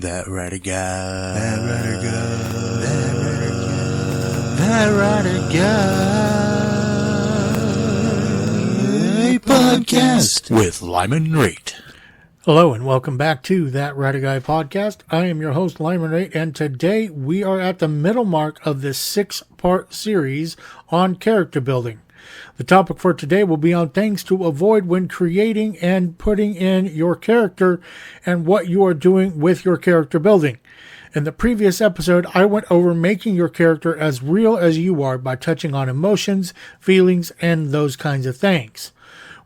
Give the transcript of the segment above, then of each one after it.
That Writer Guy. That Writer Guy. That Writer Guy. Podcast with Lyman Rate. Hello and welcome back to That Writer Guy podcast. I am your host, Lyman Rate, and today we are at the middle mark of this 6-part series on character building. The topic for today will be on things to avoid when creating and putting in your character and what you are doing with your character building. In the previous episode, I went over making your character as real as you are by touching on emotions, feelings, and those kinds of things.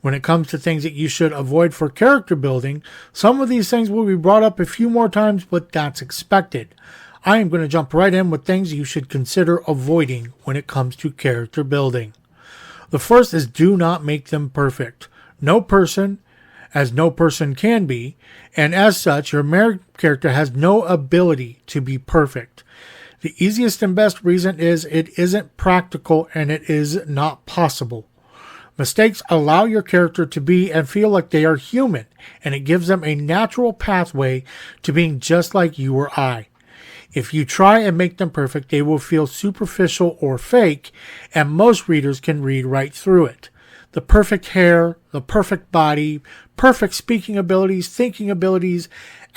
When it comes to things that you should avoid for character building, some of these things will be brought up a few more times, but that's expected. I am going to jump right in with things you should consider avoiding when it comes to character building. The first is do not make them perfect. No person, as no person can be, and as such, your main character has no ability to be perfect. The easiest and best reason is it isn't practical and it is not possible. Mistakes allow your character to be and feel like they are human, and it gives them a natural pathway to being just like you or I. If you try and make them perfect, they will feel superficial or fake, and most readers can read right through it. The perfect hair, the perfect body, perfect speaking abilities, thinking abilities,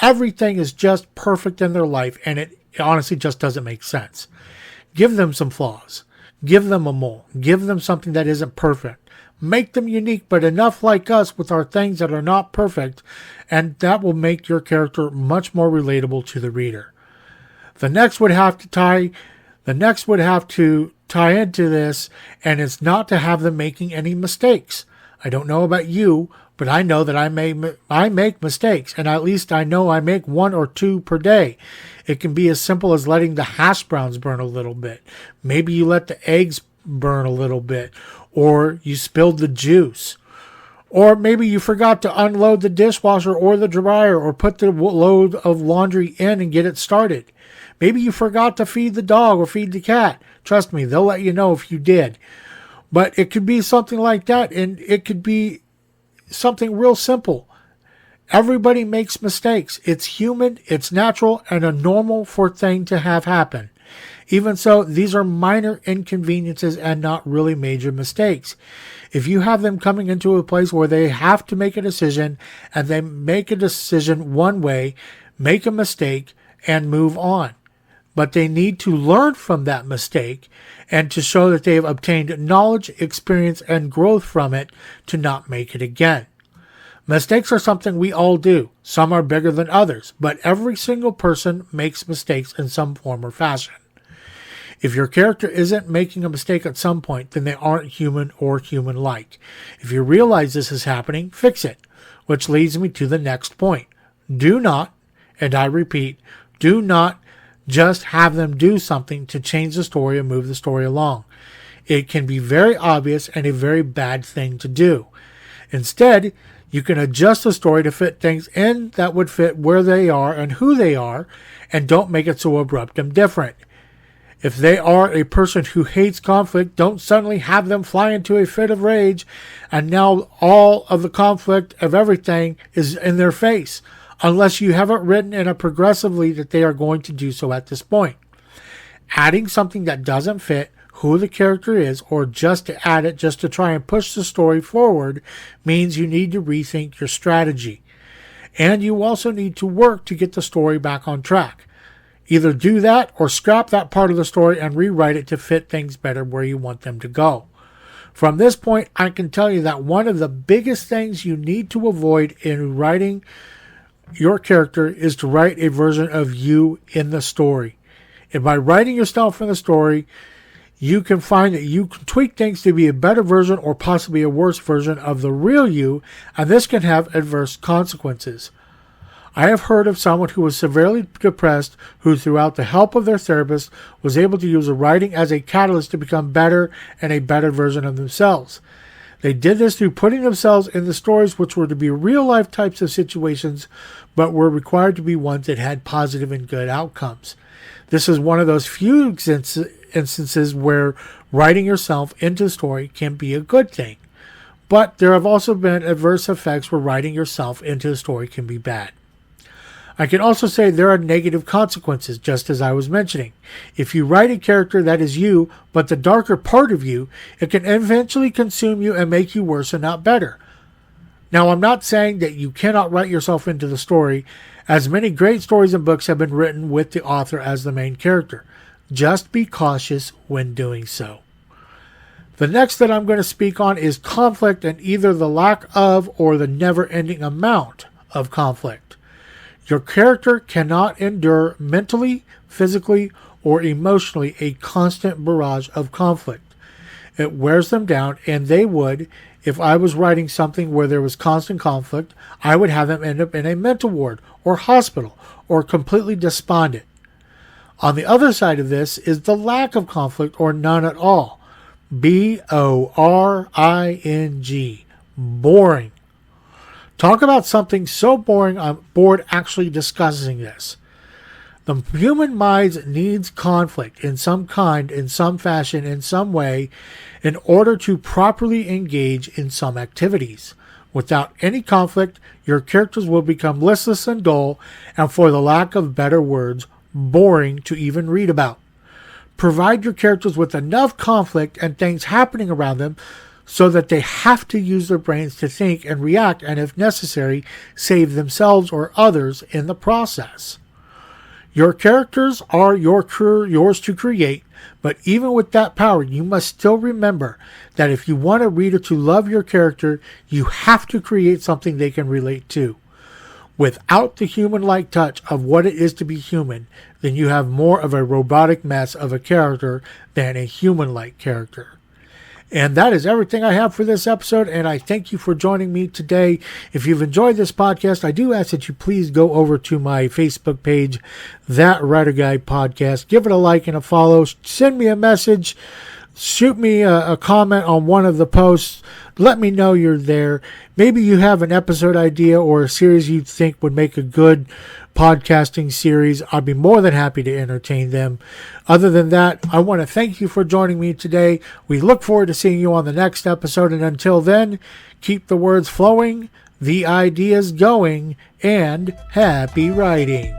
everything is just perfect in their life, and it honestly just doesn't make sense. Give them some flaws. Give them a mole. Give them something that isn't perfect. Make them unique, but enough like us with our things that are not perfect, and that will make your character much more relatable to the reader. The next would have to tie into this, and it's not to have them making any mistakes. I don't know about you, but I know that I make mistakes, and at least I know I make 1 or 2 per day. It can be as simple as letting the hash browns burn a little bit. Maybe you let the eggs burn a little bit, or you spilled the juice. Or maybe you forgot to unload the dishwasher or the dryer or put the load of laundry in and get it started. Maybe you forgot to feed the dog or feed the cat. Trust me, they'll let you know if you did. But it could be something like that, and it could be something real simple. Everybody makes mistakes. It's human, it's natural, and a normal thing to have happen. Even so, these are minor inconveniences and not really major mistakes. If you have them coming into a place where they have to make a decision, and they make a decision one way, make a mistake, and move on. But they need to learn from that mistake and to show that they have obtained knowledge, experience, and growth from it to not make it again. Mistakes are something we all do. Some are bigger than others, but every single person makes mistakes in some form or fashion. If your character isn't making a mistake at some point, then they aren't human or human-like. If you realize this is happening, fix it. Which leads me to the next point. Do not, and I repeat, do not just have them do something to change the story and move the story along. It can be very obvious and a very bad thing to do. Instead, you can adjust the story to fit things in that would fit where they are and who they are, and don't make it so abrupt and different. If they are a person who hates conflict, don't suddenly have them fly into a fit of rage, and now all of the conflict of everything is in their face, unless you have it written in a progressively that they are going to do so at this point. Adding something that doesn't fit who the character is, or just to add it just to try and push the story forward, means you need to rethink your strategy. And you also need to work to get the story back on track. Either do that or scrap that part of the story and rewrite it to fit things better where you want them to go. From this point, I can tell you that one of the biggest things you need to avoid in writing your character is to write a version of you in the story. And by writing yourself in the story, you can find that you can tweak things to be a better version or possibly a worse version of the real you, and this can have adverse consequences. I have heard of someone who was severely depressed who, throughout the help of their therapist, was able to use the writing as a catalyst to become better and a better version of themselves. They did this through putting themselves in the stories which were to be real-life types of situations, but were required to be ones that had positive and good outcomes. This is one of those few instances where writing yourself into the story can be a good thing. But there have also been adverse effects where writing yourself into the story can be bad. I can also say there are negative consequences, just as I was mentioning. If you write a character that is you, but the darker part of you, it can eventually consume you and make you worse and not better. Now, I'm not saying that you cannot write yourself into the story, as many great stories and books have been written with the author as the main character. Just be cautious when doing so. The next that I'm going to speak on is conflict, and either the lack of or the never-ending amount of conflict. Your character cannot endure mentally, physically, or emotionally a constant barrage of conflict. It wears them down, and they would, if I was writing something where there was constant conflict, I would have them end up in a mental ward or hospital or completely despondent. On the other side of this is the lack of conflict or none at all. boring. Boring. Talk about something so boring I'm bored actually discussing this. The human mind needs conflict in some kind, in some fashion, in some way, in order to properly engage in some activities. Without any conflict, your characters will become listless and dull, and for the lack of better words, boring to even read about. Provide your characters with enough conflict and things happening around them so that they have to use their brains to think and react, and if necessary, save themselves or others in the process. Your characters are yours to create, but even with that power, you must still remember that if you want a reader to love your character, you have to create something they can relate to. Without the human-like touch of what it is to be human, then you have more of a robotic mess of a character than a human-like character. And that is everything I have for this episode, and I thank you for joining me today. If you've enjoyed this podcast, I do ask that you please go over to my Facebook page, That Writer Guy Podcast. Give it a like and a follow. Send me a message. Shoot me a comment on one of the posts. Let me know you're there. Maybe you have an episode idea or a series you think would make a good podcasting series. I'd be more than happy to entertain them. Other than that, I want to thank you for joining me today. We look forward to seeing you on the next episode. And until then, keep the words flowing, the ideas going, and happy writing.